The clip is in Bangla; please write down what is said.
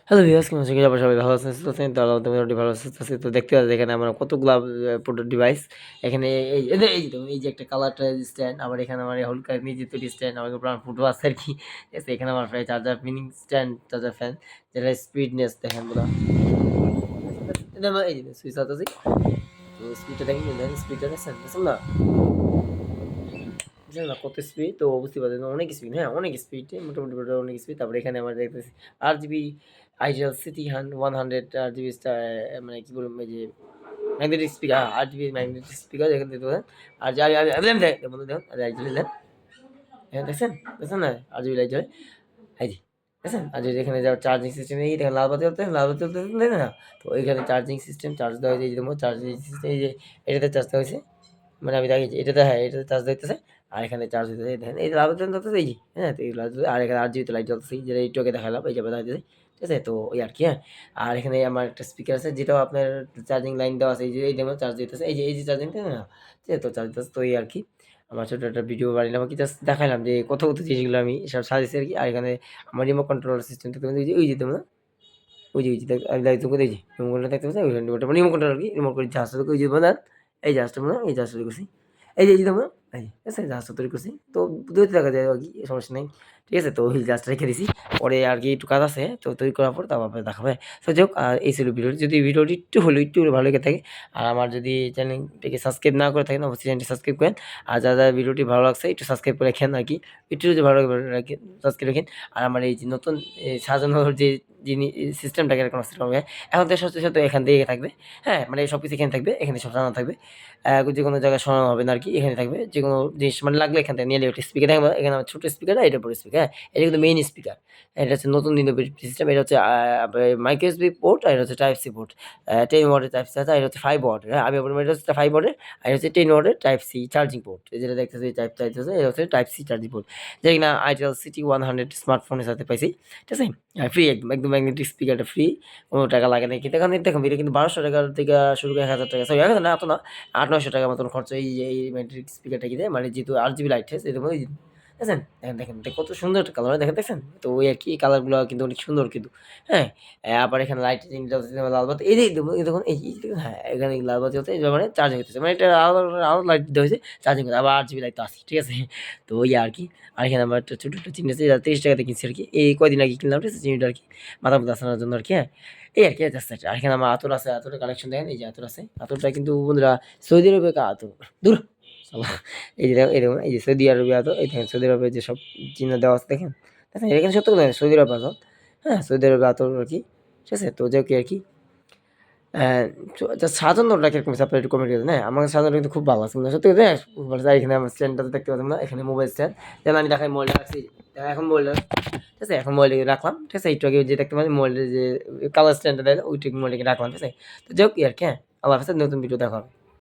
হ্যালো ভিউয়ার্স, কেমন আছেন? আশা করি সবাই ভালো আছেন, সুস্থ আছেন। তো আল্লাহর মোটামুটি ভালো আছি। তো দেখতে পাচ্ছেন এখানে আমার কতগুলা প্রোডাক্ট ডিভাইস। এখানে এই যে দেখুন, এই যে একটা কালার স্ট্যান্ড, আবার এখানে আমার হলুদ কালার নিজে তৈরি স্ট্যান্ড, আমার পুরান ফুটো আছে আরকি। ঠিক আছে? এখানে আমার প্রায় charger pinning stand, charger fan, যেটা স্পিডনেস দেখেন পুরা। এটা আমার এই যে সুইচ আছে। তো স্পিডটা দেখেন স্পিডটা দেখছেন? দেখছেন না? বুঝলেন না কত স্পিড? তো বুঝতে পারছেন অনেক স্পিড, হ্যাঁ? অনেক স্পিড, মোটামুটি অনেক স্পিড। তারপরে এখানে আমরা দেখতেছি RGB Ideal City 100 RGB মানে কি বলবো, এই যে magnetic speaker, RGB magnetic speaker এখানে দেখতে পারেন। আর যে বন্ধু দেখুন, লাইট জ্বলে এখানে দেখছেন? দেখছেন না? RGB লাইট জ্বলে। এই যে দেখছেন? আর যে এখানে যাওয়ার চার্জিং সিস্টেম, এই দেখেন লাল বাতি জ্বলতেছে, লাল বাতি জ্বলতেছে, দেখেন না? তো এখানে চার্জিং সিস্টেম, চার্জ দেওয়া হয়েছে, এই যে চার্জিং সিস্টেম, এই যে এটাতে চার্জ দেওয়া হয়েছে। মানে আমি দেখি এটাতে, হ্যাঁ, এটাতে চার্জ দিতেছে। আর এখানে চার্জ দিতেছে, দেখেন এই লাল বাতি জ্বলতেছে, এই যে, হ্যাঁ? তো এই লাইট জ্বলতেছে, আর এখানে RGB তে লাইট জ্বলতেছে, যেটা একটু আগে দেখালাম, এই যে দেখাইতেছে। ঠিক আছে? তো ওই আরকি, হ্যাঁ? আর এখানে আমার একটা স্পিকার আছে, যেটাও আপনার চার্জিং লাইন দেওয়া আছে, এই যে এই যেমন চার্জ দিতেছে, এই যে চার্জিং দেয় না? ঠিক আছে? তো চার্জ দিতেছে, তো এই আরকি। আমার ছোট একটা ভিডিও বানাইলাম আরকি, জাস্ট দেখাইলাম যে কত জিনিসগুলো আমি সব সাজাইছি আরকি। আর এখানে আমার রিমোট কন্ট্রোলার সিস্টেম দেখতে পাচ্ছেন, ওই যে দেখুন না? ওই যে আমি লাইট করে, এই যে রিমোট কন্ট্রোল দেখতে পাচ্ছেন? ওই রিমোট কন্ট্রোলার আরকি। রিমোট করে জাহাজটা ওই যে বানান, এই জাহাজটা বানান, এই জাহাজটা তৈরি করছি। এই যে দেখুন না? এই যে, ঠিক আছে? জাহাজটা তৈরি করছি। তো দূরে দেখা যায় আরকি, সমস্যা নাই। ঠিক আছে? তো ওই জাহাজটা রেখে দিছি। পরে আরকি একটু কাজ আছে। তো তৈরি করার পর তারপর আপনাদের দেখাবো, হ্যাঁ? তো যাই হোক, এই ছিল ভিডিওটি। যদি ভিডিওটি একটু হলেও ভালো লেগে থাকে, আর আমার যদি চ্যানেলটিকে সাবস্ক্রাইব না করে থাকেন, অবশ্যই চ্যানেলটি সাবস্ক্রাইব করেন। আর যারা ভিডিওটি ভালো লাগছে একটু সাবস্ক্রাইব করে রাখেন আরকি। একটু যদি ভালো লাগে রাখেন, সাবস্ক্রাইব রাখেন। আর আমার এই যে নতুন সাজানোর যে সিস্টেমটাকে এরকম আসতে হবে। এখন তো সাথে এখান থেকে থাকবে। হ্যাঁ? মানে সবকিছু এখানে থাকবে। এখানে সব সাজানো থাকবে। যেকোনো জায়গায় সরানো হবে না আরকি। এখানে থাকবে। যেকোনো জিনিস মানে লাগলে এখান থেকে নিয়ে নিলে স্পিকার দেখেন, এখানে আমার ছোট স্পিকার না, এটার বড় স্পিকার, হ্যাঁ? এটা কিন্তু মেইন স্পিকার। এটা হচ্ছে নতুন ইনোভেটিভ সিস্টেম। এটা হচ্ছে মাইক্রো এসবি পোর্ট, আর এটা হচ্ছে টাইপ সি পোর্ট। 10 ওয়াটের টাইপ সি আছে, আর এটা হচ্ছে 5 ওয়াটের, হ্যাঁ? আমি বলব এটা হচ্ছে 5 ওয়াটের, আর এটা হচ্ছে 10 ওয়াটের টাইপ সি চার্জিং পোর্ট। এই যেটা দেখতেছি টাইপ চাইতেছে, এটা হচ্ছে টাইপ সি চার্জিং পোর্ট। যেটা কিনা Itel CT100 স্মার্টফোনের সাথে পাইছি। ঠিক আছে? ফ্রি একদম ম্যাগনেটিক স্পিকারটা ফ্রি। কোনো টাকা লাগে না। কিন্তু এখন দেখুন, এটা কিন্তু ৳১২০০ থেকে শুরু করে ৳১,০০০, সরি, ১,০০০ না, এত না, ৳৮০০-৯০০ মতন খরচ এই ম্যাগনেটিক স্পিকারটা কিনে। মানে যেহেতু RGB লাইট, ঠিক আছে? এর মধ্যে দেখছেন? দেখেন কত সুন্দর একটা কালার, দেখেন, দেখছেন? তো ওই আরকি, এই কালারগুলো কিন্তু অনেক সুন্দর কিন্তু। হ্যাঁ? আবার এখানে লাইটিং জ্বলতেছে, লাল বাতি, এই যে দেখুন, এই যে দেখুন, হ্যাঁ, এখানে লাল বাতি জ্বলছে, মানে চার্জিং হইতেছে। মানে এটা আরো লাইট দেওয়া হয়েছে, চার্জিং করে। আবার RGB লাইট তো আছেই। ঠিক আছে? তো ওই আরকি। আর এখানে আমার একটা ছোট একটা চিমনি আছে, যা ৳৩০ দিয়ে কিনছি আরকি। এই কয়দিন আগে কিনলাম, ঠিক আছে? চিমনিটা আরকি মাথার মধ্যে আসানোর জন্য আরকি, হ্যাঁ? এই আরকি, জাস্ট এটা। আর এখানে আমার আতর আছে, আতরের কালেকশন দেখেন, এই যে আতর আছে। আতরটা কিন্তু বন্ধুরা সৌদি আরবের আতর। দূর! শালা, এই যে দেখুন, এই দেখুন, এই যে সৌদি আরবের আতর, এই দেখেন সৌদি আরবের যেসব চিহ্ন দেওয়া আছে, দেখেন? দেখেন? এটা কিন্তু সত্য কথা, সৌদি আরবের আতর। হ্যাঁ? সৌদি আরবের আতর আরকি। ঠিক আছে? তো যাই হোক আরকি। অ্যা জাস্ট সাজানোটা কিরকম হইছে আপনারা একটু কমেন্ট করে দেন, হ্যাঁ? আমার সাজানোটা কিন্তু খুব ভালো আছে। সত্যি কথা, খুব ভালো আছে। আর এখানে আমার স্ট্যান্ডটা দেখতে পাচ্ছেন না? এখানে মোবাইল স্ট্যান্ড। যেমন আমি দেখাই, মোবাইলটা রাখছি। এখন মোবাইলটা, ঠিক আছে? এখন মোবাইলটাকে রাখলাম। ঠিক আছে? একটু আগে যে দেখতে পাচ্ছেন মোবাইলের যে কালার স্ট্যান্ডটা দেয়, ওইটা মোবাইলটাকে রাখলাম। ঠিক আছে? তো যাই হোক আরকি, হ্যাঁ? আল্লাহ হাফেজ। নতুন ভিডিও দেখা হবে।